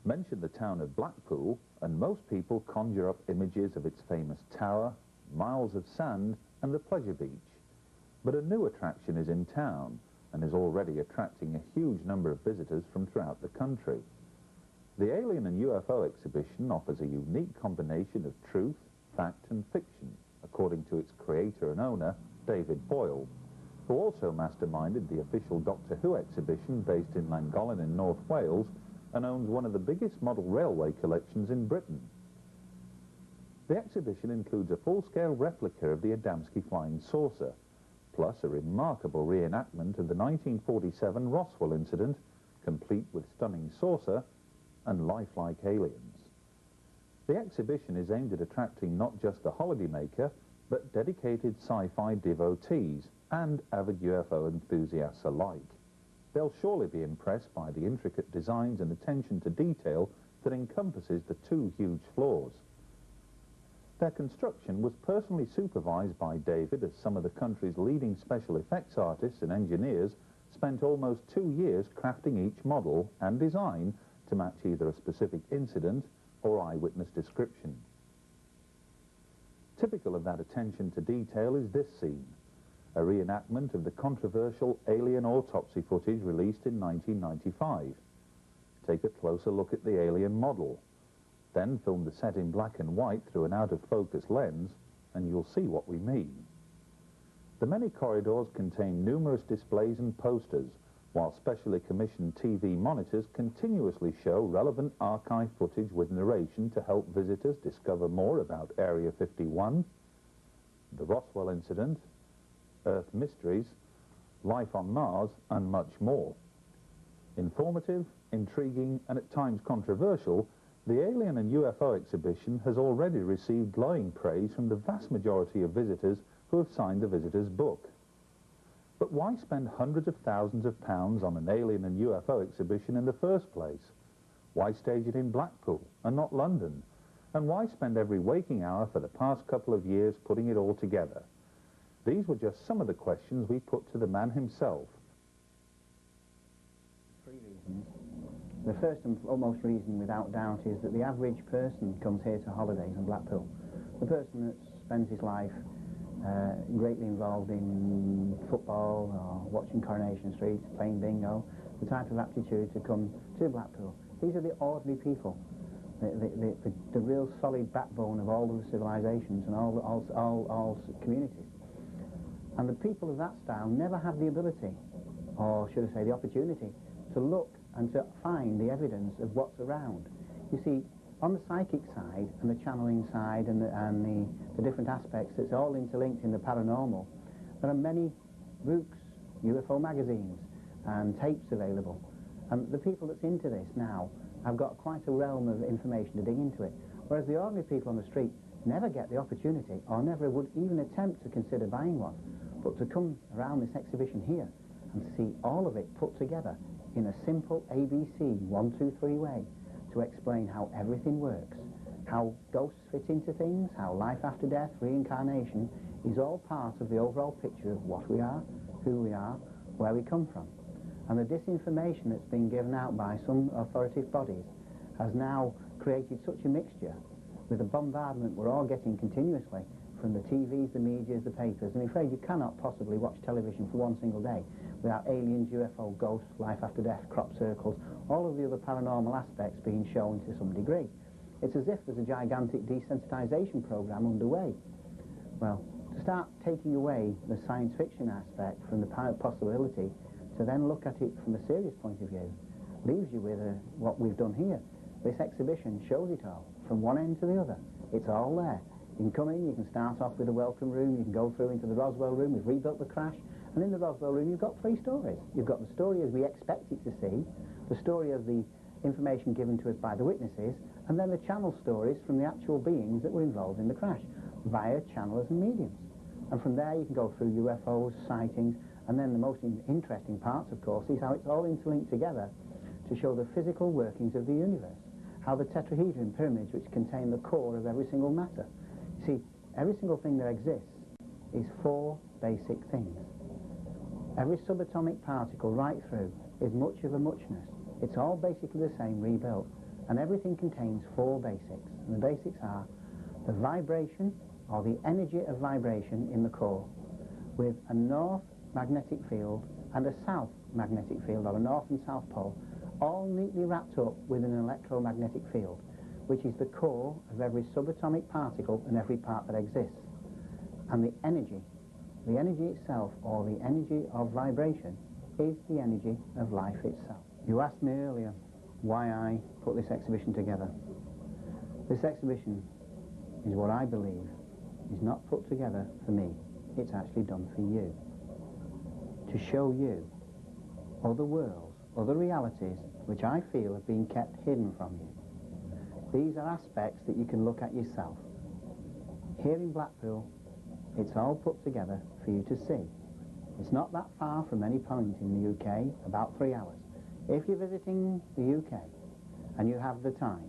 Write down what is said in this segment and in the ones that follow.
Mention the town of Blackpool, and most people conjure up images of its famous tower, miles of sand, and the pleasure beach. But a new attraction is in town, and is already attracting a huge number of visitors from throughout the country. The Alien and UFO exhibition offers a unique combination of truth, fact and fiction, according to its creator and owner, David Boyle, who also masterminded the official Doctor Who exhibition based in Llangollen in North Wales and owns one of the biggest model railway collections in Britain. The exhibition includes a full-scale replica of the Adamski flying saucer, plus a remarkable reenactment of the 1947 Roswell incident, complete with stunning saucer and lifelike aliens. The exhibition is aimed at attracting not just the holidaymaker, but dedicated sci-fi devotees and avid UFO enthusiasts alike. They'll surely be impressed by the intricate designs and attention to detail that encompasses the two huge floors. Their construction was personally supervised by David, as some of the country's leading special effects artists and engineers spent almost 2 years crafting each model and design to match either a specific incident or eyewitness description. Typical of that attention to detail is this scene, a reenactment of the controversial alien autopsy footage released in 1995. Take a closer look at the alien model, then film the set in black and white through an out-of-focus lens, and you'll see what we mean. The many corridors contain numerous displays and posters, while specially commissioned TV monitors continuously show relevant archive footage with narration to help visitors discover more about Area 51, the Roswell incident, Earth mysteries, life on Mars, and much more. Informative, intriguing, and at times controversial, the Alien and UFO exhibition has already received glowing praise from the vast majority of visitors who have signed the visitor's book. But why spend hundreds of thousands of pounds on an alien and UFO exhibition in the first place? Why stage it in Blackpool and not London? And why spend every waking hour for the past couple of years putting it all together? These were just some of the questions we put to the man himself. 3 reasons. The first and foremost reason, without doubt, is that the average person comes here to holidays in Blackpool. The person that spends his life greatly involved in football or watching Coronation Street, playing bingo, the type of aptitude to come to Blackpool. These are the ordinary people, the real solid backbone of all of the civilizations and all communities. And the people of that style never have the ability, or should I say the opportunity, to look and to find the evidence of what's around. You see, on the psychic side and the channeling side and the different aspects, it's all interlinked in the paranormal. There are many books, UFO magazines and tapes available. And the people that's into this now have got quite a realm of information to dig into it. Whereas the ordinary people on the street never get the opportunity, or never would even attempt to consider buying one. But to come around this exhibition here and see all of it put together in a simple ABC 1, 2, 3 way to explain how everything works, how ghosts fit into things, how life after death, reincarnation, is all part of the overall picture of what we are, who we are, where we come from. And the disinformation that's been given out by some authoritative bodies has now created such a mixture with the bombardment we're all getting continuously from the TVs, the medias, the papers. I'm afraid you cannot possibly watch television for one single day without aliens, UFO, ghosts, life after death, crop circles, all of the other paranormal aspects being shown to some degree. It's as if there's a gigantic desensitization program underway. Well, to start taking away the science fiction aspect from the possibility to then look at it from a serious point of view leaves you with what we've done here. This exhibition shows it all, from one end to the other. It's all there. You can come in, you can start off with a welcome room, you can go through into the Roswell room, we've rebuilt the crash, and in the Roswell room you've got 3 stories. You've got the story as we expect it to see, the story of the information given to us by the witnesses, and then the channel stories from the actual beings that were involved in the crash, via channelers and mediums. And from there you can go through UFOs, sightings, and then the most interesting parts, of course, is how it's all interlinked together to show the physical workings of the universe, how the tetrahedron pyramids, which contain the core of every single matter. See, every single thing that exists is 4 basic things. Every subatomic particle right through is much of a muchness. It's all basically the same rebuilt. And everything contains 4 basics. And the basics are the vibration, or the energy of vibration in the core, with a north magnetic field and a south magnetic field, or a north and south pole, all neatly wrapped up with an electromagnetic field, which is the core of every subatomic particle and every part that exists. And the energy itself, or the energy of vibration, is the energy of life itself. You asked me earlier why I put this exhibition together. This exhibition is what I believe is not put together for me, it's actually done for you. To show you other worlds, other realities, which I feel have been kept hidden from you. These are aspects that you can look at yourself. Here in Blackpool, it's all put together for you to see. It's not that far from any point in the UK, about 3 hours. If you're visiting the UK and you have the time,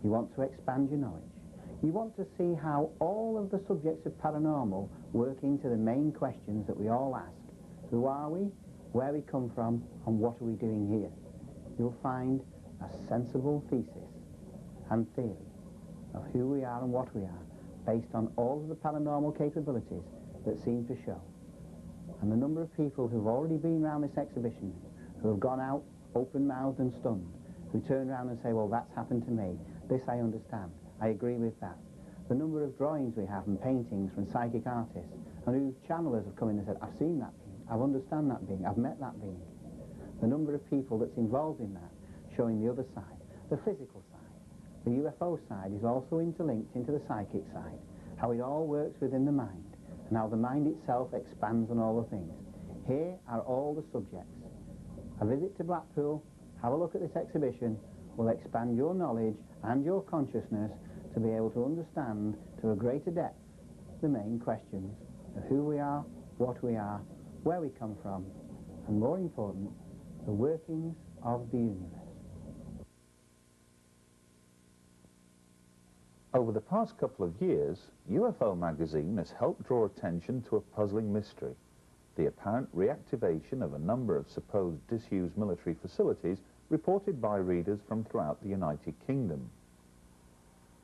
you want to expand your knowledge, you want to see how all of the subjects of paranormal work into the main questions that we all ask. Who are we? Where we come from? And what are we doing here? You'll find a sensible thesis and theory of who we are and what we are, based on all of the paranormal capabilities that seem to show. And the number of people who've already been around this exhibition, who have gone out open-mouthed and stunned, who turn around and say, well, that's happened to me, this I understand, I agree with that. The number of drawings we have and paintings from psychic artists, and who channelers have come in and said, I've seen that being, I've understand that being, I've met that being. The number of people that's involved in that, showing the other side, the physical side. The UFO side is also interlinked into the psychic side, how it all works within the mind, and how the mind itself expands on all the things. Here are all the subjects. A visit to Blackpool, have a look at this exhibition, will expand your knowledge and your consciousness to be able to understand to a greater depth the main questions of who we are, what we are, where we come from, and more important, the workings of the universe. Over the past couple of years, UFO magazine has helped draw attention to a puzzling mystery: the apparent reactivation of a number of supposed disused military facilities reported by readers from throughout the United Kingdom.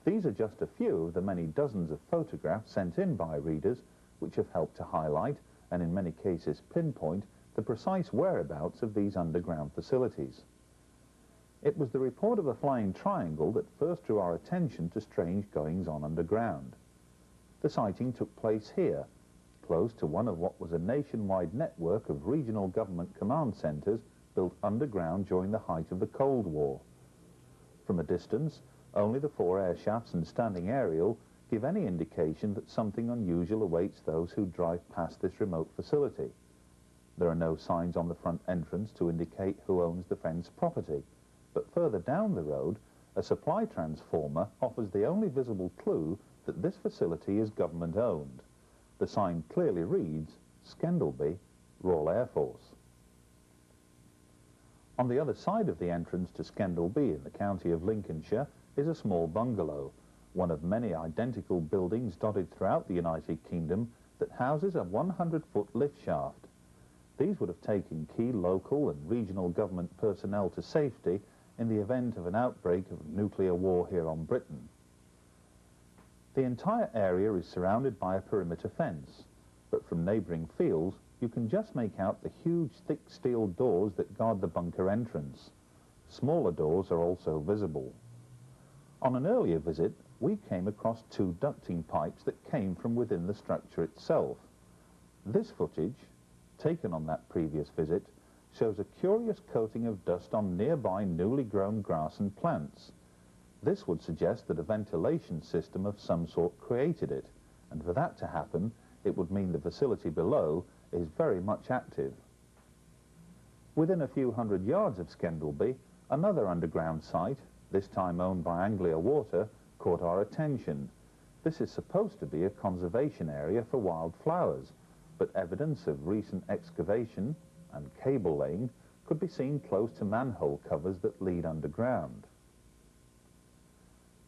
These are just a few of the many dozens of photographs sent in by readers which have helped to highlight, and in many cases pinpoint, the precise whereabouts of these underground facilities. It was the report of a flying triangle that first drew our attention to strange goings-on underground. The sighting took place here, close to one of what was a nationwide network of regional government command centres built underground during the height of the Cold War. From a distance, only the 4 air shafts and standing aerial give any indication that something unusual awaits those who drive past this remote facility. There are no signs on the front entrance to indicate who owns the fenced property, but further down the road, a supply transformer offers the only visible clue that this facility is government-owned. The sign clearly reads, Scendleby, Royal Air Force. On the other side of the entrance to Scendleby in the county of Lincolnshire is a small bungalow, one of many identical buildings dotted throughout the United Kingdom that houses a 100-foot lift shaft. These would have taken key local and regional government personnel to safety in the event of an outbreak of nuclear war here on Britain. The entire area is surrounded by a perimeter fence, but from neighbouring fields you can just make out the huge thick steel doors that guard the bunker entrance. Smaller doors are also visible. On an earlier visit, we came across 2 ducting pipes that came from within the structure itself. This footage, taken on that previous visit, shows a curious coating of dust on nearby newly grown grass and plants. This would suggest that a ventilation system of some sort created it, and for that to happen, it would mean the facility below is very much active. Within a few hundred yards of Scendleby, another underground site, this time owned by Anglia Water, caught our attention. This is supposed to be a conservation area for wildflowers, but evidence of recent excavation and cable laying could be seen close to manhole covers that lead underground.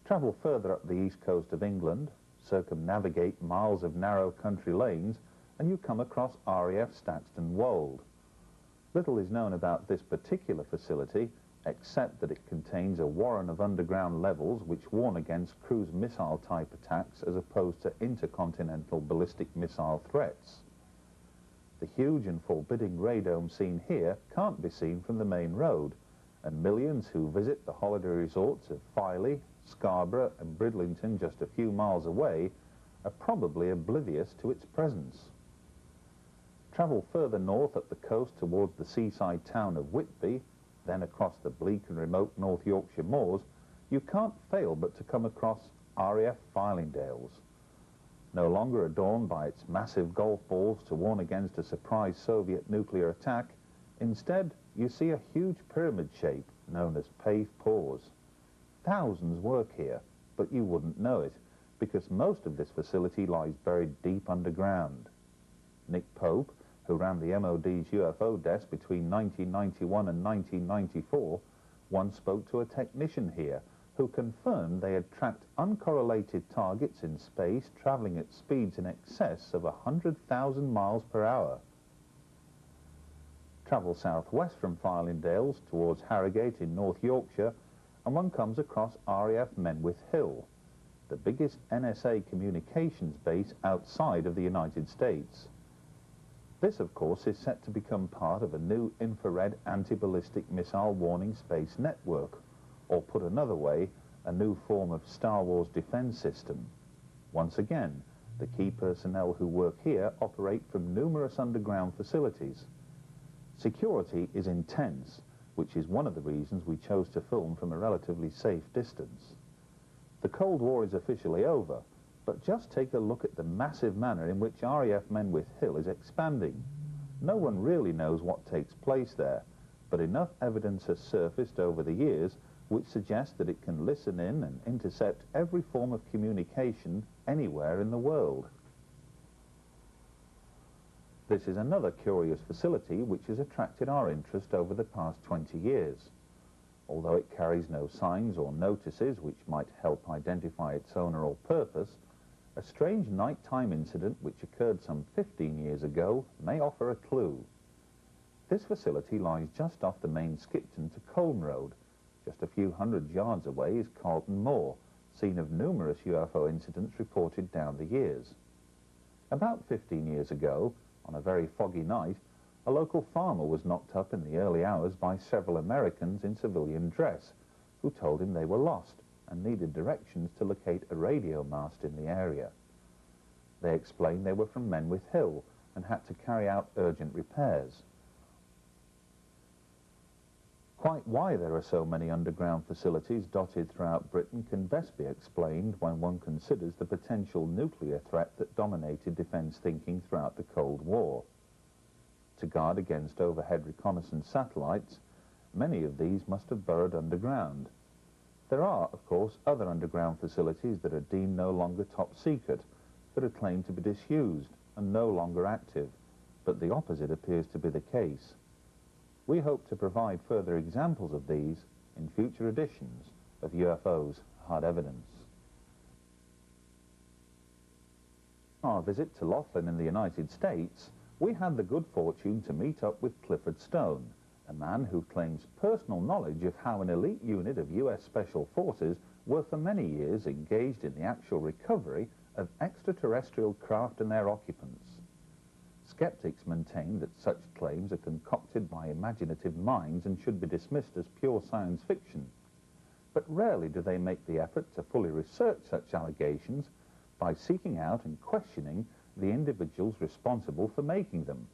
Travel further up the east coast of England, circumnavigate miles of narrow country lanes, and you come across RAF Staxton Wold. Little is known about this particular facility, except that it contains a warren of underground levels which warn against cruise missile type attacks as opposed to intercontinental ballistic missile threats. The huge and forbidding radome seen here can't be seen from the main road, and millions who visit the holiday resorts of Filey, Scarborough and Bridlington just a few miles away are probably oblivious to its presence. Travel further north up the coast towards the seaside town of Whitby, then across the bleak and remote North Yorkshire moors, you can't fail but to come across RAF Fylingdales. No longer adorned by its massive golf balls to warn against a surprise Soviet nuclear attack, instead you see a huge pyramid shape known as paved pores. Thousands work here, but you wouldn't know it, because most of this facility lies buried deep underground. Nick Pope, who ran the MOD's UFO desk between 1991 and 1994, once spoke to a technician here who confirmed they had tracked uncorrelated targets in space travelling at speeds in excess of 100,000 miles per hour. Travel southwest from Fylingdales towards Harrogate in North Yorkshire, and one comes across RAF Menwith Hill, the biggest NSA communications base outside of the United States. This, of course, is set to become part of a new infrared anti-ballistic missile warning space network, or put another way, a new form of Star Wars defense system. Once again, the key personnel who work here operate from numerous underground facilities. Security is intense, which is one of the reasons we chose to film from a relatively safe distance. The Cold War is officially over, but just take a look at the massive manner in which RAF Menwith Hill is expanding. No one really knows what takes place there, but enough evidence has surfaced over the years which suggests that it can listen in and intercept every form of communication anywhere in the world. This is another curious facility which has attracted our interest over the past 20 years. Although it carries no signs or notices which might help identify its owner or purpose, a strange nighttime incident which occurred some 15 years ago may offer a clue. This facility lies just off the main Skipton to Colne Road. Just a few hundred yards away is Carlton Moor, scene of numerous UFO incidents reported down the years. About 15 years ago, on a very foggy night, a local farmer was knocked up in the early hours by several Americans in civilian dress, who told him they were lost and needed directions to locate a radio mast in the area. They explained they were from Menwith Hill and had to carry out urgent repairs. Quite why there are so many underground facilities dotted throughout Britain can best be explained when one considers the potential nuclear threat that dominated defence thinking throughout the Cold War. To guard against overhead reconnaissance satellites, many of these must have burrowed underground. There are, of course, other underground facilities that are deemed no longer top secret, that are claimed to be disused and no longer active, but the opposite appears to be the case. We hope to provide further examples of these in future editions of UFO's Hard Evidence. On our visit to Laughlin in the United States, we had the good fortune to meet up with Clifford Stone, a man who claims personal knowledge of how an elite unit of US Special Forces were for many years engaged in the actual recovery of extraterrestrial craft and their occupants. Skeptics maintain that such claims are concocted by imaginative minds and should be dismissed as pure science fiction, but rarely do they make the effort to fully research such allegations by seeking out and questioning the individuals responsible for making them.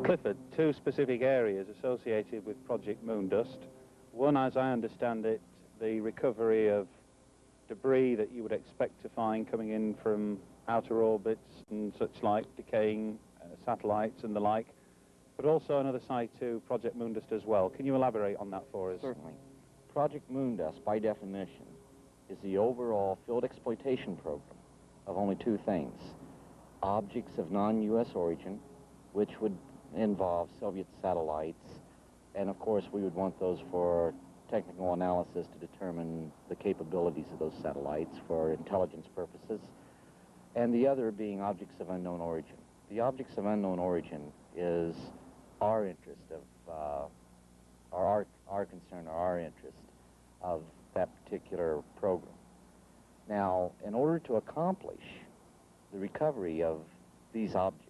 Clifford, two specific areas associated with Project Moondust. One, as I understand it, the recovery of debris that you would expect to find coming in from outer orbits and such like, decaying satellites and the like, but also another side to Project Moondust as well. Can you elaborate on that for us? Certainly. Project Moondust, by definition, is the overall field exploitation program of only two things: objects of non-U.S. origin, which would involve Soviet satellites, and of course we would want those for technical analysis to determine the capabilities of those satellites for intelligence purposes, and the other being objects of unknown origin. The objects of unknown origin is our interest of or our concern or our interest of that particular program. Now, in order to accomplish the recovery of these objects,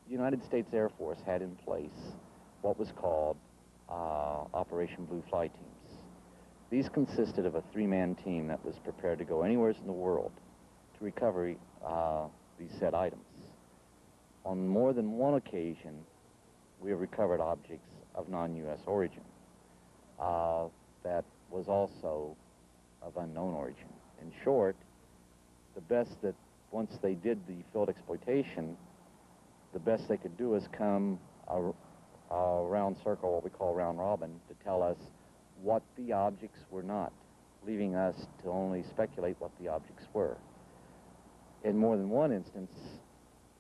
the United States Air Force had in place what was called Operation Blue Fly Teams. These consisted of a three-man team that was prepared to go anywhere in the world to recover these said items. On more than one occasion, we have recovered objects of non-U.S. origin that was also of unknown origin. In short, the best that once they did the field exploitation, the best they could do is come a round circle, what we call round robin, to tell us what the objects were not, leaving us to only speculate what the objects were. In more than one instance,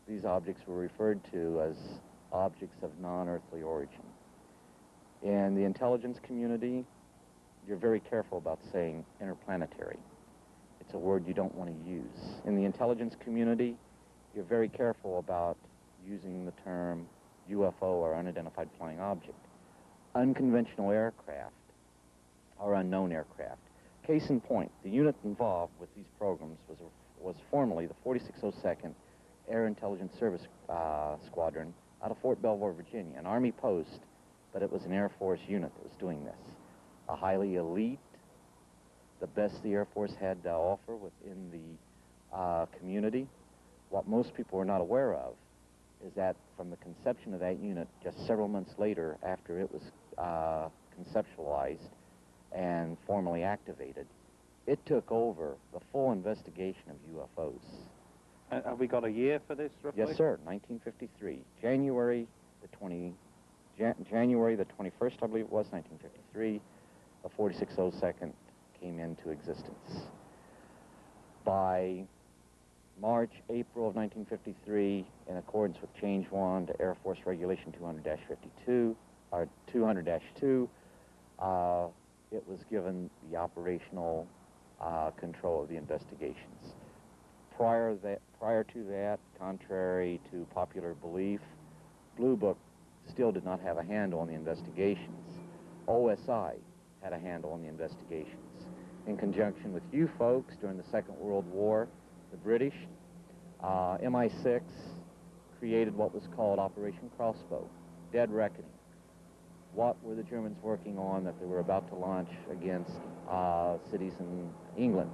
these objects were referred to as objects of non-earthly origin. In the intelligence community, you're very careful about saying interplanetary. It's a word you don't want to use. In the intelligence community, you're very careful about using the term UFO or unidentified flying object. Unconventional aircraft or unknown aircraft. Case in point, the unit involved with these programs was formerly the 4602nd Air Intelligence Service Squadron out of Fort Belvoir, Virginia, an Army post, but it was an Air Force unit that was doing this. A highly elite, the best the Air Force had to offer within the community. What most people were not aware of is that from the conception of that unit, just several months later, after it was conceptualized and formally activated, it took over the full investigation of UFOs. Have we got a year for this, roughly? Yes, sir, 1953. January the 21st, I believe it was, 1953, the 4602nd came into existence. By March, April of 1953, in accordance with Change 1 to Air Force Regulation 200-52, or 200-2, it was given the operational control of the investigations. Prior to that, contrary to popular belief, Blue Book still did not have a handle on the investigations. OSI had a handle on the investigations. In conjunction with you folks during the Second World War, the British, MI6 created what was called Operation Crossbow, Dead Reckoning. What were the Germans working on that they were about to launch against cities in England?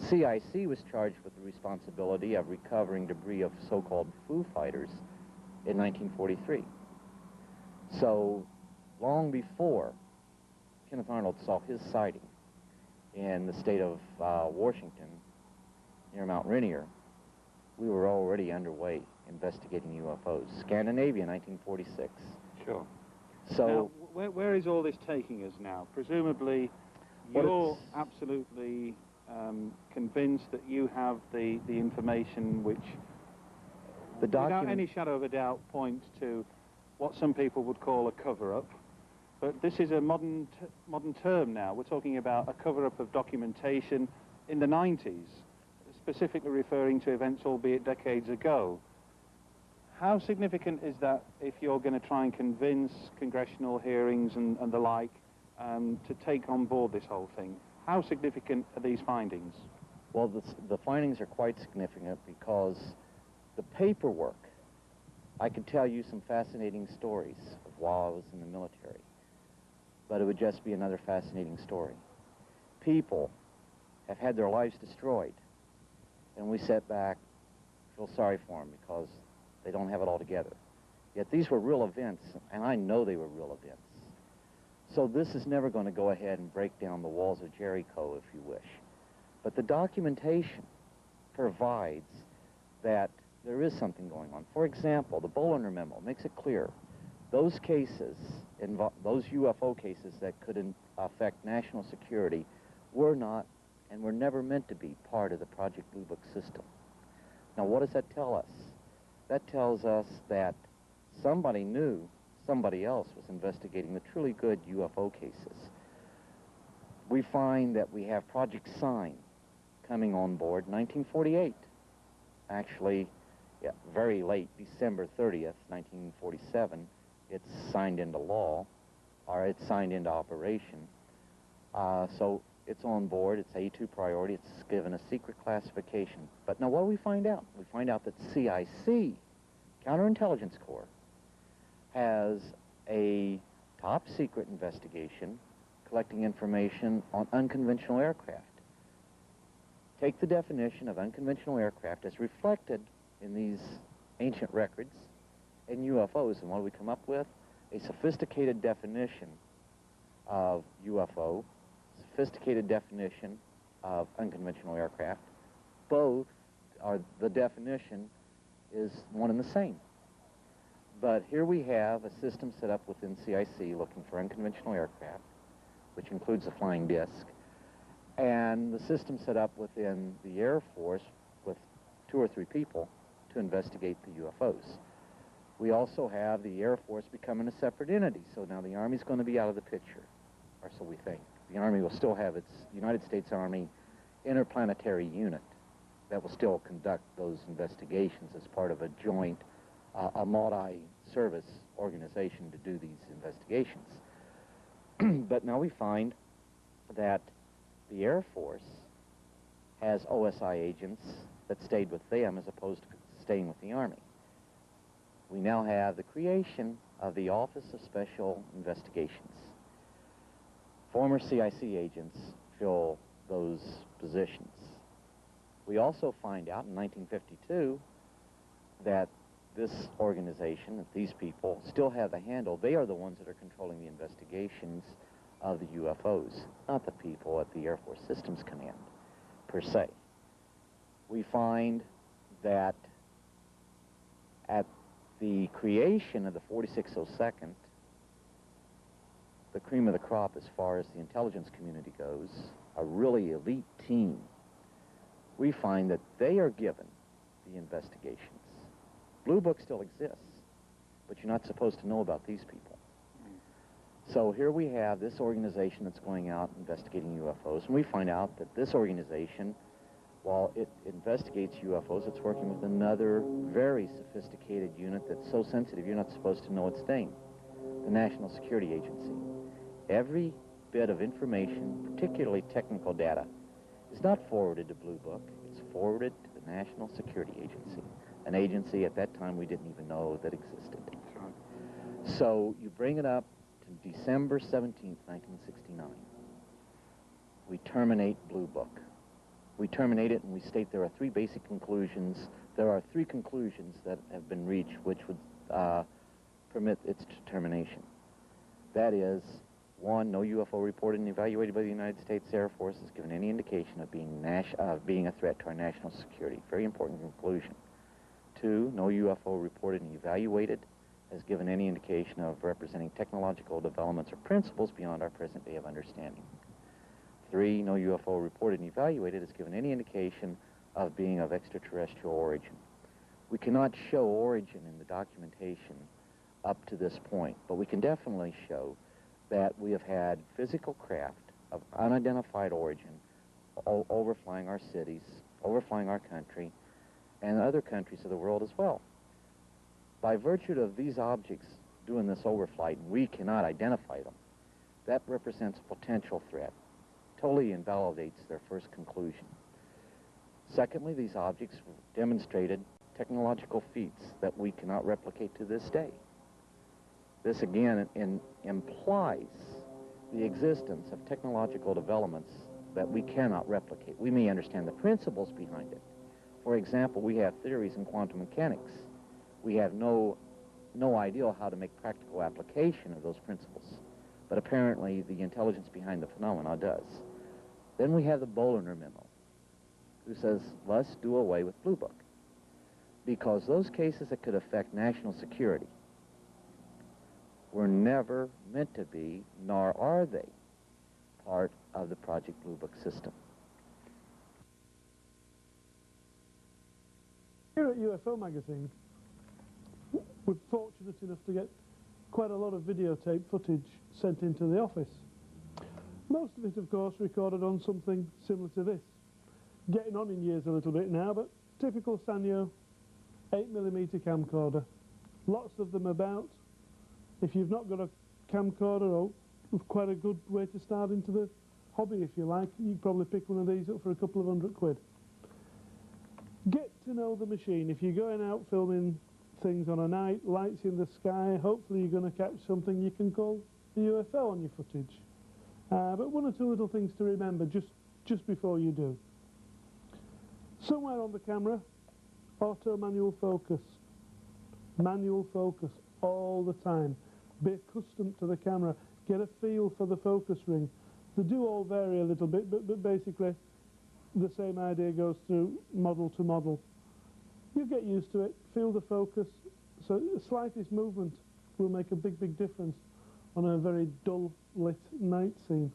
CIC was charged with the responsibility of recovering debris of so-called Foo Fighters in 1943. So long before Kenneth Arnold saw his sighting in the state of Washington, near Mount Rainier, we were already underway investigating UFOs. Scandinavia, 1946. Sure. So now, where is all this taking us now? Presumably, you're absolutely convinced that you have the information which, without any shadow of a doubt, points to what some people would call a cover-up. But this is a modern term now. We're talking about a cover-up of documentation in the 90s, specifically referring to events, albeit decades ago. How significant is that if you're going to try and convince congressional hearings and the like to take on board this whole thing? How significant are these findings? Well, the findings are quite significant because the paperwork, I could tell you some fascinating stories of while I was in the military, but it would just be another fascinating story. People have had their lives destroyed, and we sit back, feel sorry for them because they don't have it all together. Yet these were real events, and I know they were real events. So this is never going to go ahead and break down the walls of Jericho, if you wish. But the documentation provides that there is something going on. For example, the Bollinger Memo makes it clear those cases, those UFO cases that could affect national security were not and were never meant to be part of the Project Blue Book system. Now, what does that tell us? That tells us that somebody knew somebody else was investigating the truly good UFO cases. We find that we have Project Sign coming on board in 1948. Actually, very late, December 30th, 1947, it's signed into law. or it's signed into operation. So it's on board, it's A2 priority, it's given a secret classification. But now what do we find out? We find out that CIC, Counterintelligence Corps, has a top secret investigation collecting information on unconventional aircraft. Take the definition of unconventional aircraft as reflected in these ancient records and UFOs, and what do we come up with? A sophisticated definition of UFO, sophisticated definition of unconventional aircraft. Both are, the definition is one and the same. But here we have a system set up within CIC looking for unconventional aircraft, which includes a flying disc, and the system set up within the Air Force with 2 or 3 people to investigate the UFOs. We also have the Air Force becoming a separate entity, so now the Army's going to be out of the picture, or so we think. The Army will still have its United States Army interplanetary unit that will still conduct those investigations as part of a joint, a multi-service organization to do these investigations. But now we find that the Air Force has OSI agents that stayed with them as opposed to staying with the Army. We now have the creation of the Office of Special Investigations. Former CIC agents fill those positions. We also find out in 1952 that this organization, that these people, still have the handle. They are the ones that are controlling the investigations of the UFOs, not the people at the Air Force Systems Command, per se. We find that at the creation of the 4602nd, the cream of the crop as far as the intelligence community goes, a really elite team, we find that they are given the investigations. Blue Book still exists, but you're not supposed to know about these people. So here we have this organization that's going out investigating UFOs, and we find out that this organization, while it investigates UFOs, it's working with another very sophisticated unit that's so sensitive you're not supposed to know its name, the National Security Agency. Every bit of information, particularly technical data, is not forwarded to Blue Book. It's forwarded to the National Security Agency, an agency at that time we didn't even know that existed. So you bring it up to December 17th, 1969. We terminate Blue Book. We terminate it and we state there are 3 basic conclusions. There are 3 conclusions that have been reached which would permit its termination. That is, 1, no UFO reported and evaluated by the United States Air Force has given any indication of being a threat to our national security. Very important conclusion. 2, no UFO reported and evaluated has given any indication of representing technological developments or principles beyond our present day of understanding. 3, no UFO reported and evaluated has given any indication of being of extraterrestrial origin. We cannot show origin in the documentation up to this point, but we can definitely show that we have had physical craft of unidentified origin overflying our cities, overflying our country, and other countries of the world as well. By virtue of these objects doing this overflight, and we cannot identify them, that represents a potential threat. Totally invalidates their first conclusion. Secondly, these objects demonstrated technological feats that we cannot replicate to this day. This again implies the existence of technological developments that we cannot replicate. We may understand the principles behind it. For example, we have theories in quantum mechanics. We have no idea how to make practical application of those principles. But apparently the intelligence behind the phenomena does. Then we have the Bollinger Memo, who says, let's do away with Blue Book, because those cases that could affect national security were never meant to be, nor are they, part of the Project Blue Book system. Here at UFO Magazine, we're fortunate enough to get quite a lot of videotape footage sent into the office. Most of it, of course, recorded on something similar to this. Getting on in years a little bit now, but typical Sanyo 8mm camcorder. Lots of them about. If you've not got a camcorder, or quite a good way to start into the hobby, if you like. You can probably pick one of these up for a couple of £100. Get to know the machine. If you're going out filming things on a night, lights in the sky, hopefully you're going to catch something you can call a UFO on your footage. But one or two little things to remember just before you do. Somewhere on the camera, auto manual focus. Manual focus all the time. Be accustomed to the camera. Get a feel for the focus ring. They do all vary a little bit, but basically the same idea goes through model to model. You get used to it, feel the focus, so the slightest movement will make a big difference on a very dull lit night scene.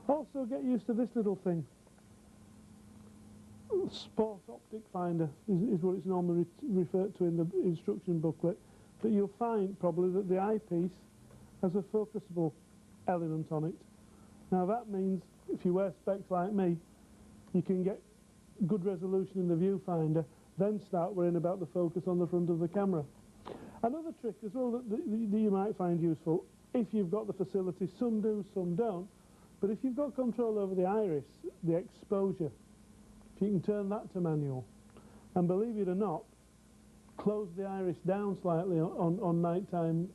Also get used to this little thing. Sport optic finder is what it's normally referred to in the instruction booklet, but you'll find probably that the eyepiece has a focusable element on it. Now that means if you wear specs like me, you can get good resolution in the viewfinder, then start worrying about the focus on the front of the camera. Another trick as well that you might find useful, if you've got the facility, some do, some don't, but if you've got control over the iris, the exposure, if you can turn that to manual, and believe it or not, close the iris down slightly on nighttime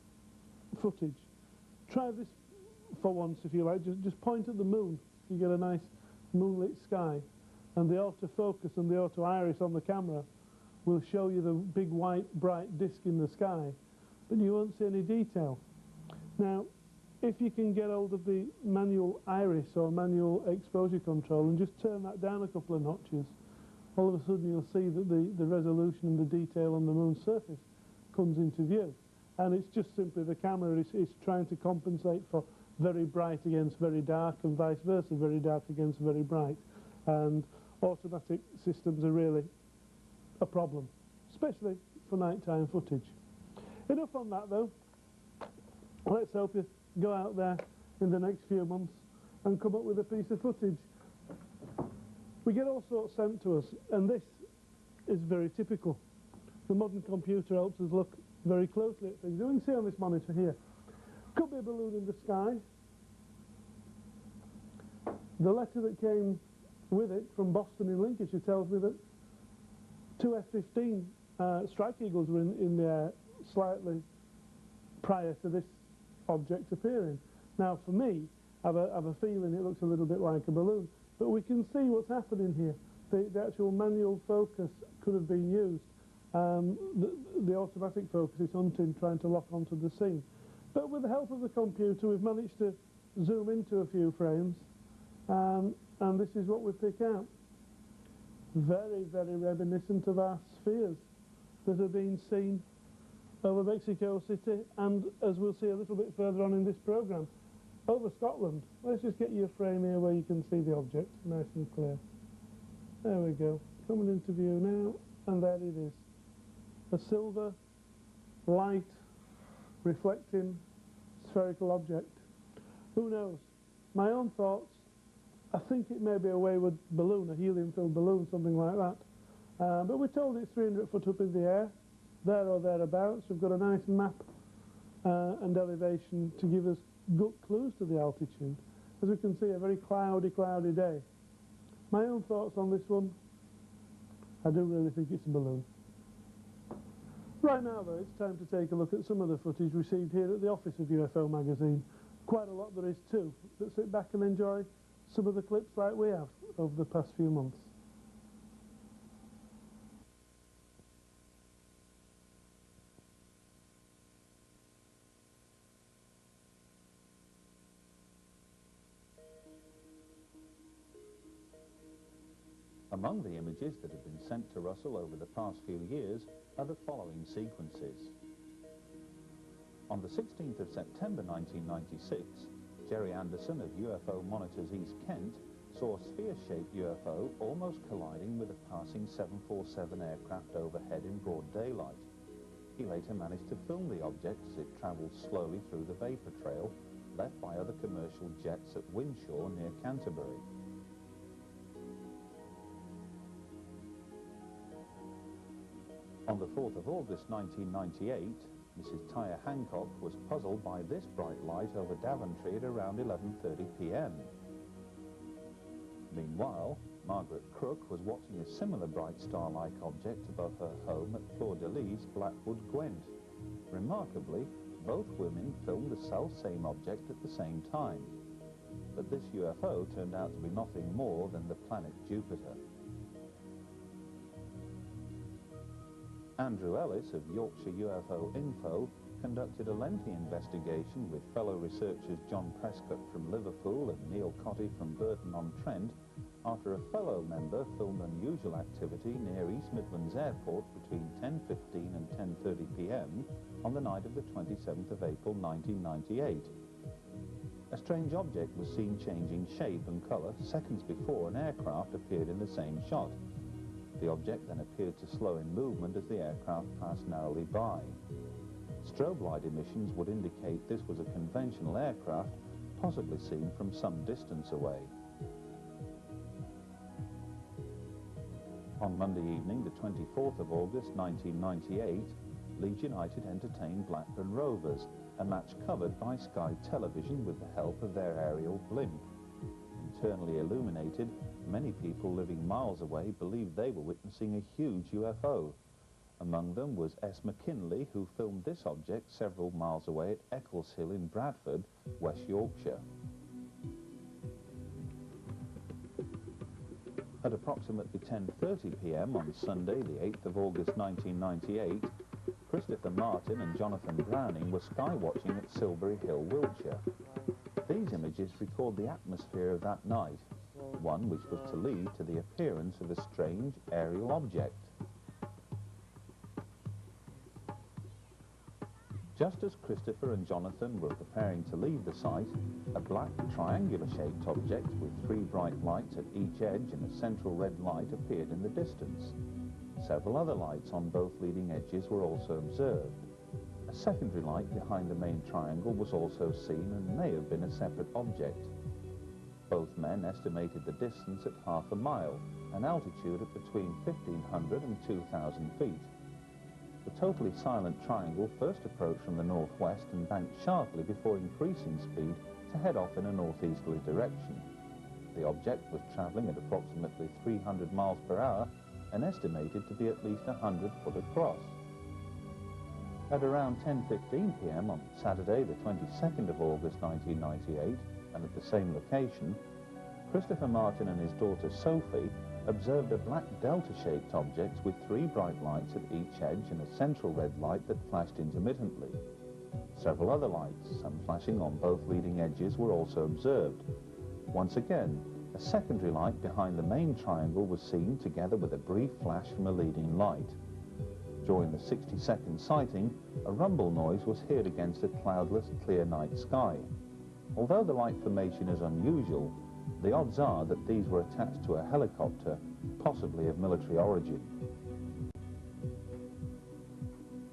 footage. Try this for once if you like, just point at the moon, you get a nice moonlit sky, and the autofocus and the auto iris on the camera will show you the big white bright disc in the sky, but you won't see any detail. Now if you can get hold of the manual iris or manual exposure control and just turn that down a couple of notches, all of a sudden you'll see that the resolution and the detail on the moon's surface comes into view, and it's just simply the camera is trying to compensate for very bright against very dark and vice versa, very dark against very bright, and automatic systems are really a problem, especially for nighttime footage. Enough on that though. Let's hope you go out there in the next few months and come up with a piece of footage. We get all sorts sent to us, and this is very typical. The modern computer helps us look very closely at things. You can see on this monitor here, could be a balloon in the sky. The letter that came with it from Boston in Lincolnshire tells me that two F-15 Strike Eagles were in the air slightly prior to this object appearing. Now for me, I have a feeling it looks a little bit like a balloon, but we can see what's happening here. The actual manual focus could have been used. The automatic focus is hunting, trying to lock onto the scene. But with the help of the computer, we've managed to zoom into a few frames, and this is what we pick out. Very reminiscent of our spheres that have been seen over Mexico City, and as we'll see a little bit further on in this programme, over Scotland. Let's just get you a frame here where you can see the object nice and clear. There we go, coming into view now, and there it is. A silver, light, reflecting spherical object. Who knows? My own thoughts, I think it may be a wayward balloon, a helium-filled balloon, something like that. But we're told it's 300 foot up in the air, there or thereabouts. We've got a nice map and elevation to give us good clues to the altitude. As we can see, a very cloudy day. My own thoughts on this one, I do really think it's a balloon. Right now though, it's time to take a look at some of the footage received here at the office of UFO magazine. Quite a lot there is too, but sit back and enjoy some of the clips like we have over the past few months. Among the images that have been sent to Russell over the past few years are the following sequences. On the 16th of September 1996, Jerry Anderson of UFO Monitors East Kent saw a sphere-shaped UFO almost colliding with a passing 747 aircraft overhead in broad daylight. He later managed to film the object as it travelled slowly through the vapour trail left by other commercial jets at Windshaw near Canterbury. On the 4th of August 1998, Mrs. Tyre Hancock was puzzled by this bright light over Daventry at around 11:30 p.m. Meanwhile, Margaret Crook was watching a similar bright star-like object above her home at Fleur-de-Lys, Blackwood, Gwent. Remarkably, both women filmed the self-same object at the same time. But this UFO turned out to be nothing more than the planet Jupiter. Andrew Ellis of Yorkshire UFO Info conducted a lengthy investigation with fellow researchers John Prescott from Liverpool and Neil Cotty from Burton-on-Trent after a fellow member filmed unusual activity near East Midlands Airport between 10:15 and 10:30 p.m. on the night of the 27th of April 1998. A strange object was seen changing shape and colour seconds before an aircraft appeared in the same shot. The object then appeared to slow in movement as the aircraft passed narrowly by. Strobe light emissions would indicate this was a conventional aircraft, possibly seen from some distance away. On Monday evening, the 24th of August 1998, Leeds United entertained Blackburn Rovers, a match covered by Sky Television with the help of their aerial blimp. Internally illuminated, many people living miles away believed they were witnessing a huge UFO. Among them was S. McKinley, who filmed this object several miles away at Eccleshill in Bradford, West Yorkshire. At approximately 10:30 p.m. on Sunday, the 8th of August 1998, Christopher Martin and Jonathan Browning were sky-watching at Silbury Hill, Wiltshire. These images record the atmosphere of that night, one which was to lead to the appearance of a strange aerial object. Just as Christopher and Jonathan were preparing to leave the site, a black triangular-shaped object with three bright lights at each edge and a central red light appeared in the distance. Several other lights on both leading edges were also observed. A secondary light behind the main triangle was also seen and may have been a separate object. Both men estimated the distance at half a mile, an altitude of between 1,500 and 2,000 feet. The totally silent triangle first approached from the northwest and banked sharply before increasing speed to head off in a northeasterly direction. The object was travelling at approximately 300 miles per hour and estimated to be at least 100 foot across. At around 10:15 p.m. on Saturday, the 22nd of August 1998, and at the same location, Christopher Martin and his daughter Sophie observed a black delta-shaped object with three bright lights at each edge and a central red light that flashed intermittently. Several other lights, some flashing on both leading edges, were also observed. Once again, a secondary light behind the main triangle was seen together with a brief flash from a leading light. During the 60-second sighting, a rumble noise was heard against a cloudless, clear night sky. Although the light formation is unusual, the odds are that these were attached to a helicopter, possibly of military origin.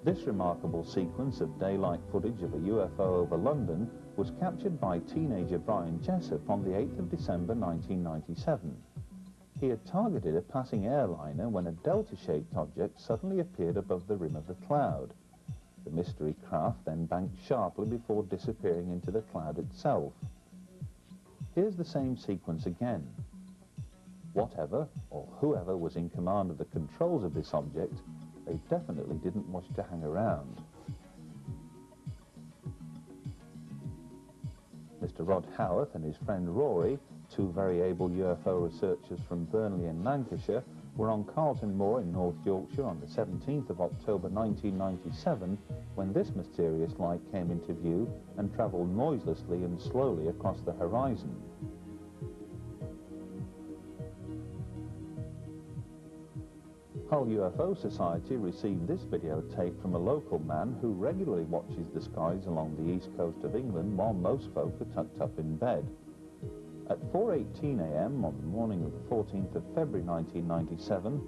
This remarkable sequence of daylight footage of a UFO over London was captured by teenager Brian Jessup on the 8th of December 1997. He had targeted a passing airliner when a delta-shaped object suddenly appeared above the rim of the cloud. The mystery craft then banked sharply before disappearing into the cloud itself. Here's the same sequence again. Whatever or whoever was in command of the controls of this object, they definitely didn't wish to hang around. Mr. Rod Howarth and his friend Rory, two very able UFO researchers from Burnley in Lancashire, were on Carlton Moor in North Yorkshire on the 17th of October 1997 when this mysterious light came into view and travelled noiselessly and slowly across the horizon. Hull UFO Society received this videotape from a local man who regularly watches the skies along the east coast of England while most folk are tucked up in bed. At 4:18 a.m. on the morning of the 14th of February 1997,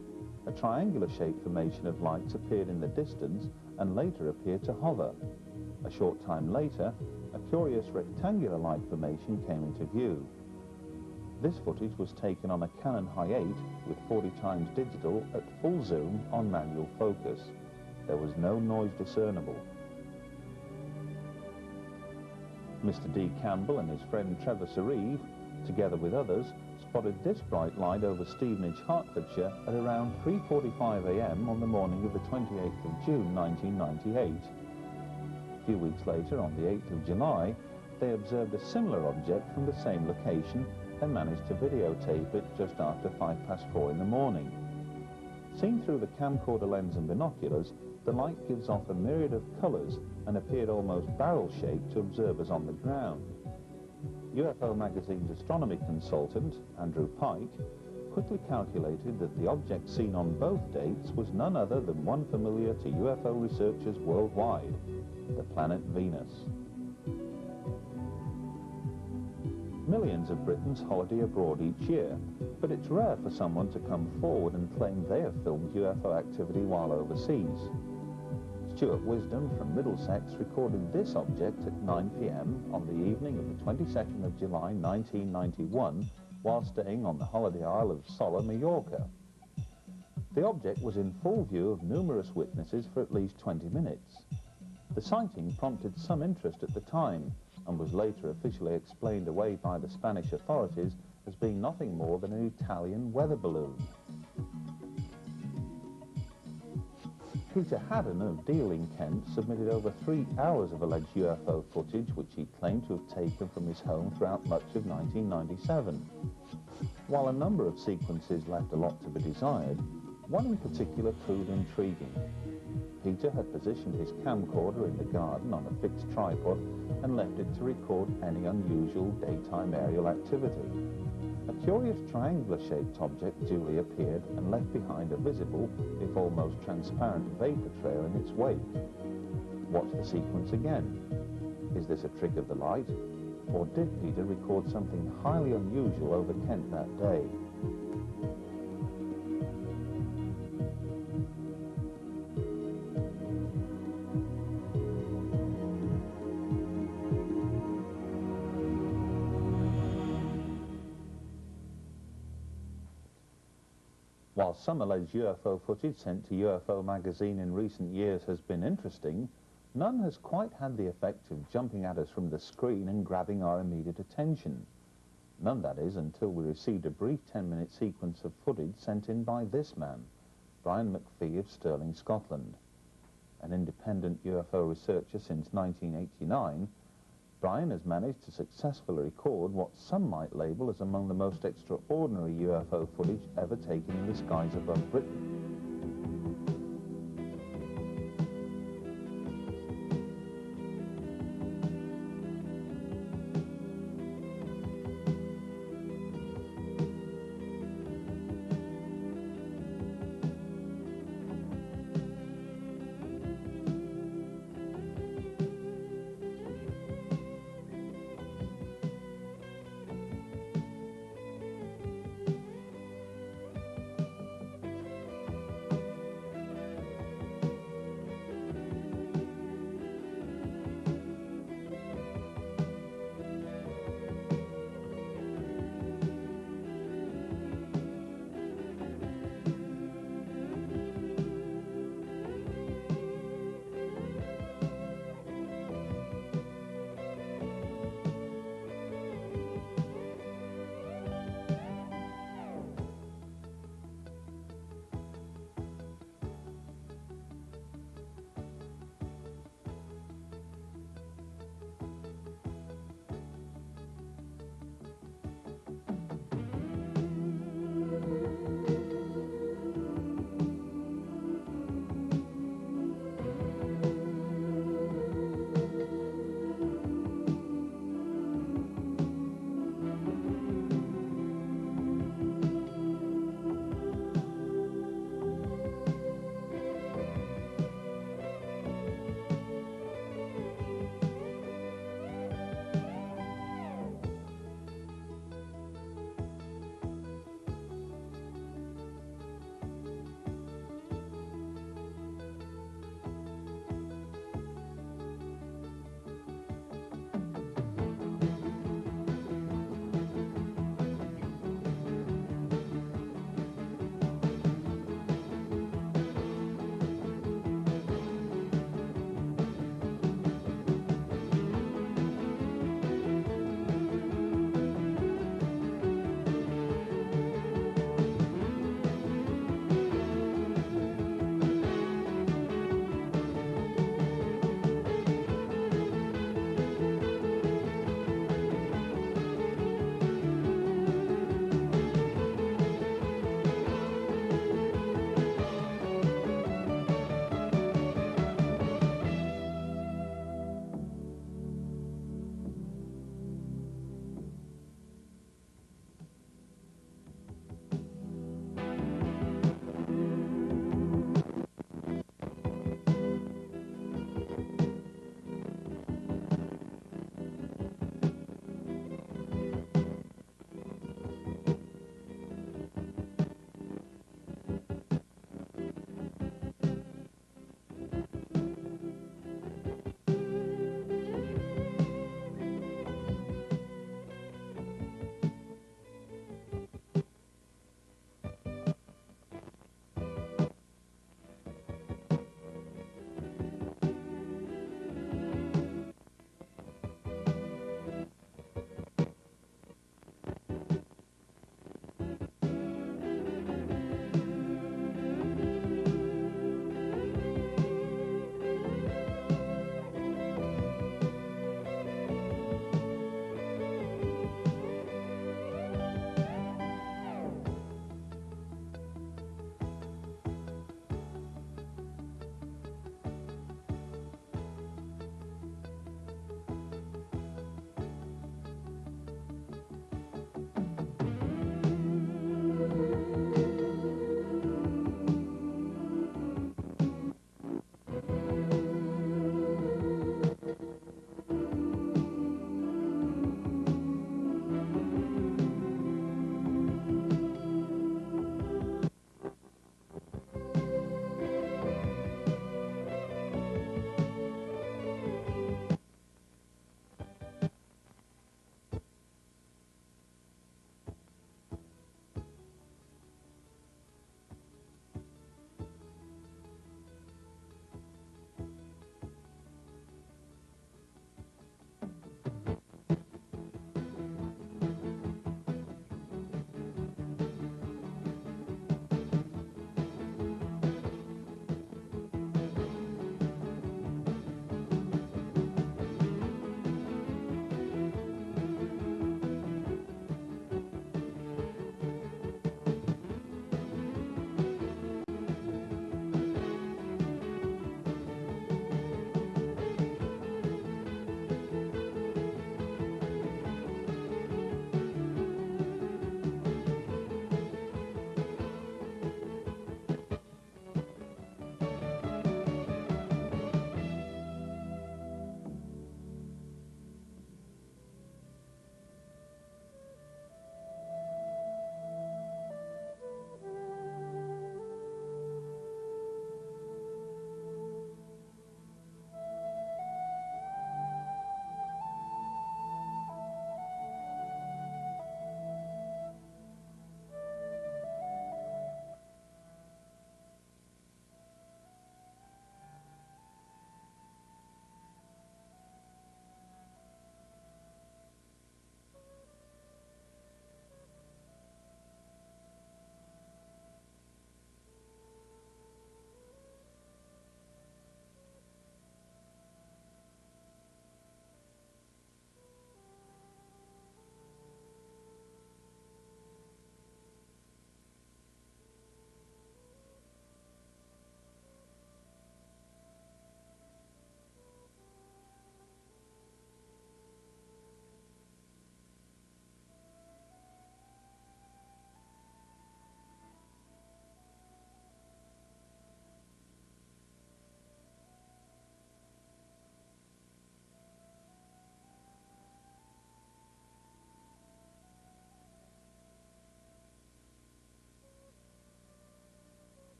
a triangular-shaped formation of lights appeared in the distance and later appeared to hover. A short time later, a curious rectangular light formation came into view. This footage was taken on a Canon Hi8 with 40x digital at full zoom on manual focus. There was no noise discernible. Mr. D. Campbell and his friend Trevor Sereve, together with others, spotted this bright light over Stevenage, Hertfordshire at around 3:45 a.m. on the morning of the 28th of June 1998. A few weeks later, on the 8th of July, they observed a similar object from the same location and managed to videotape it just after 4:05 in the morning. Seen through the camcorder lens and binoculars, the light gives off a myriad of colours and appeared almost barrel-shaped to observers on the ground. UFO Magazine's astronomy consultant, Andrew Pike, quickly calculated that the object seen on both dates was none other than one familiar to UFO researchers worldwide, the planet Venus. Millions of Britons holiday abroad each year, but it's rare for someone to come forward and claim they have filmed UFO activity while overseas. Stuart Wisdom from Middlesex recorded this object at 9 p.m. on the evening of the 22nd of July 1991 while staying on the holiday isle of Sola, Mallorca. The object was in full view of numerous witnesses for at least 20 minutes. The sighting prompted some interest at the time and was later officially explained away by the Spanish authorities as being nothing more than an Italian weather balloon. Peter Haddon of Deal in Kent submitted over 3 hours of alleged UFO footage which he claimed to have taken from his home throughout much of 1997. While a number of sequences left a lot to be desired, one in particular proved intriguing. Peter had positioned his camcorder in the garden on a fixed tripod and left it to record any unusual daytime aerial activity. A curious triangular-shaped object duly appeared and left behind a visible, if almost transparent, vapor trail in its wake. Watch the sequence again. Is this a trick of the light, or did Peter record something highly unusual over Kent that day? While some alleged UFO footage sent to UFO Magazine in recent years has been interesting, none has quite had the effect of jumping at us from the screen and grabbing our immediate attention. None, that is, until we received a brief 10-minute sequence of footage sent in by this man, Brian McPhee of Stirling, Scotland. An independent UFO researcher since 1989, Brian has managed to successfully record what some might label as among the most extraordinary UFO footage ever taken in the skies above Britain.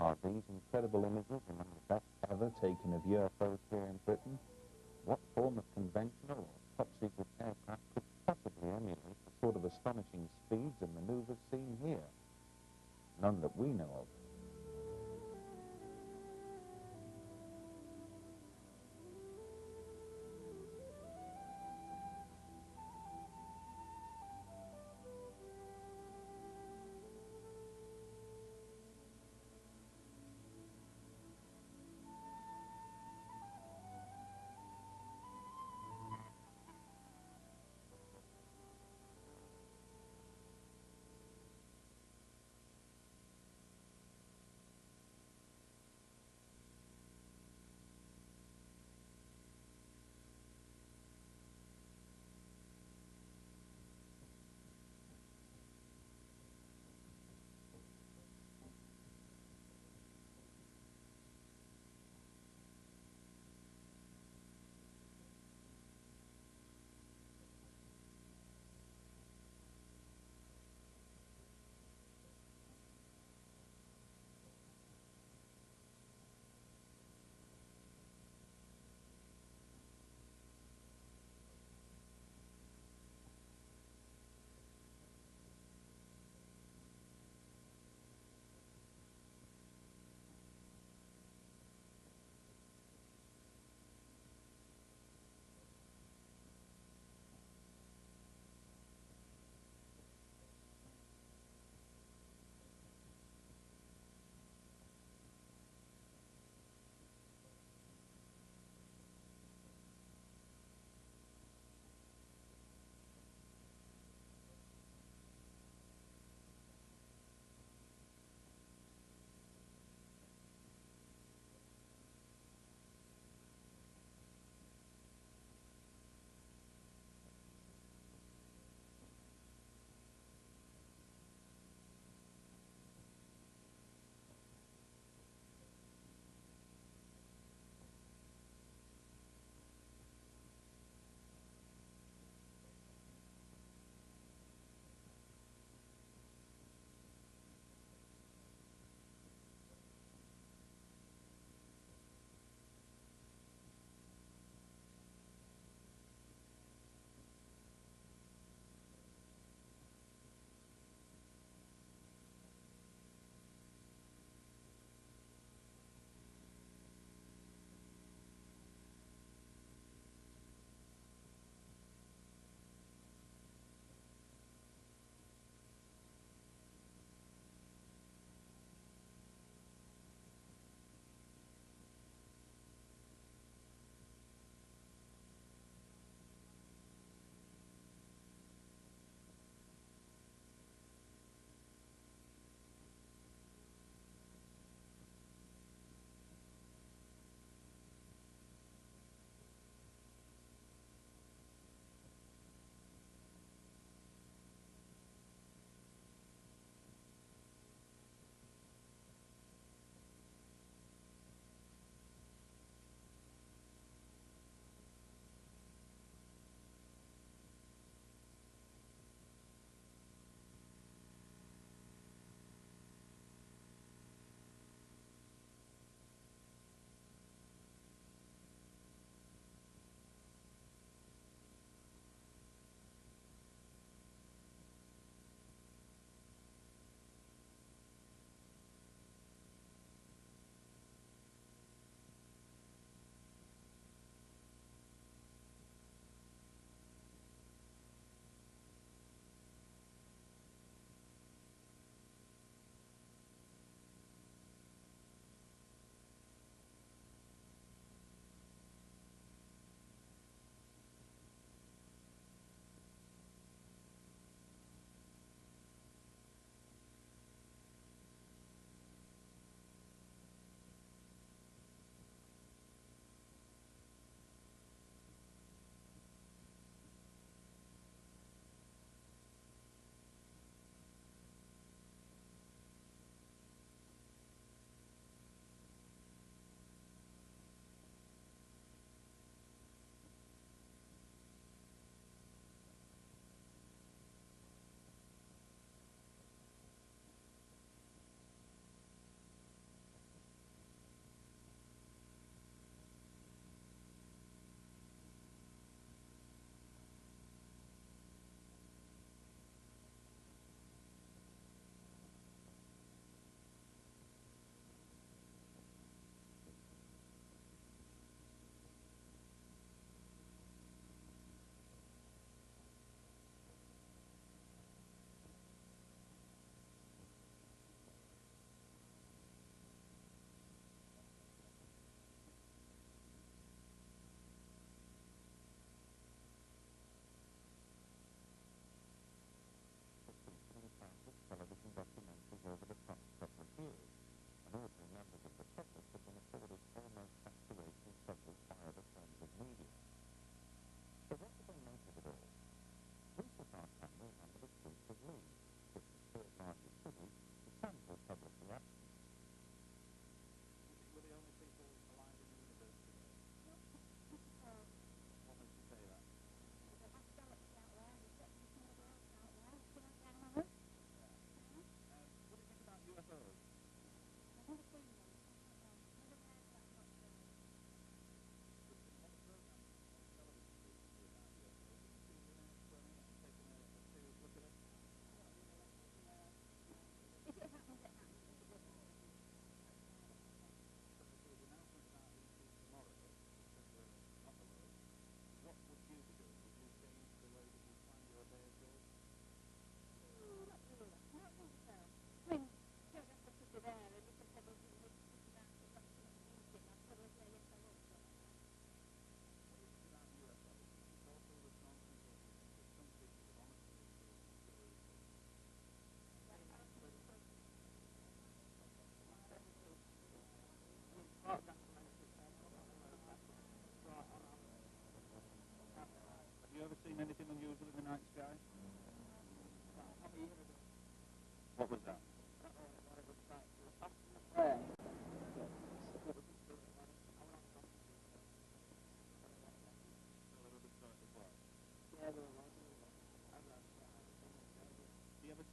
Are these incredible images among the best ever taken of UFOs here in Britain? What form of conventional or top-secret aircraft could possibly emulate the sort of astonishing speeds and maneuvers seen here? None that we know of.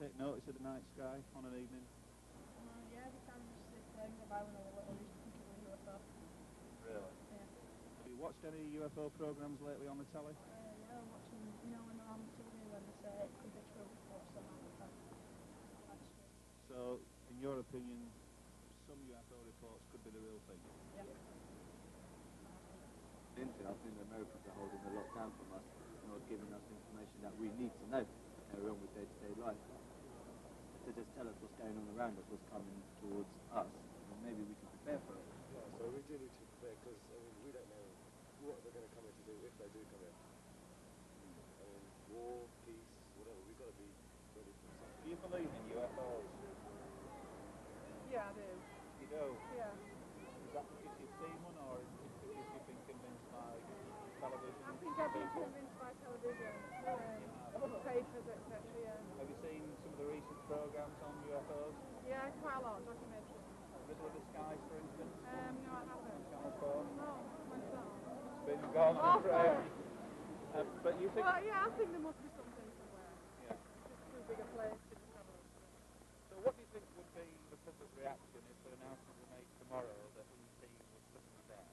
take notice of the night sky on an evening? Yeah, every time I just sit there about when I was little, I used to think it was a UFO. Really? Yeah. Have you watched any UFO programs lately on the telly? Yeah, I'm watching, you know, when I'm on TV when they say it could be true, watch them on the phone. That's true. So, in your opinion, some UFO reports could be the real thing? Yeah. I think the Americans are holding a lot down from us, not giving us information that we need to know to carry on with day-to-day life. To just tell us what's going on around us, what's coming towards us, and maybe we can prepare for it. Yeah, so we do need to prepare because we don't know what they're going to come in to do if they do come in. War, peace, whatever, we've got to be ready for something. Do you believe in UFOs? Yeah, I do. You do? Yeah. Is that because you've seen one, or is it because you've been convinced by television? I think I've been convinced by television, papers, etc. Yeah. Have you seen some of the recent programs on UFOs? Yeah, quite a lot of documentaries. Riddle of the Skies, for instance? No, I haven't. Channel 4? No, when's that? It's been gone, I'm afraid. But you think... Well, yeah, I think there must be something somewhere. Yeah. It's too big a place to travel. So what do you think would be the public reaction if an announcement were made tomorrow that ET was suddenly there?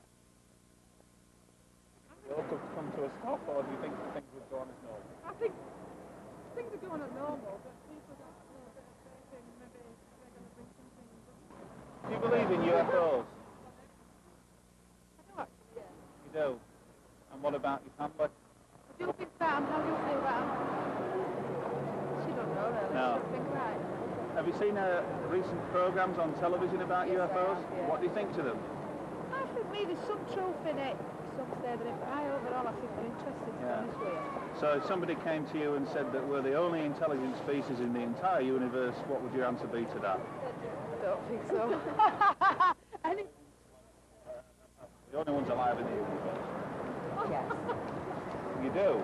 Will it all come to a stop, or do you think things would go on as normal? I think things are going on normal, but people don't know a bit of faith in maybe they're going to bring something. Do you believe in UFOs? I do actually, yeah. You do? And what about your family? I do think that, and how do you feel about them? She don't know really. No. She don't think right. Have you seen recent programs on television about Yes, I UFOs? have, yeah. What do you think to them? I think maybe some truth in it, some say that it, but overall I think they're interested, to be honest with you. So if somebody came to you and said that we're the only intelligent species in the entire universe, what would your answer be to that? I don't think so. The only ones alive in the universe. Yes. You do?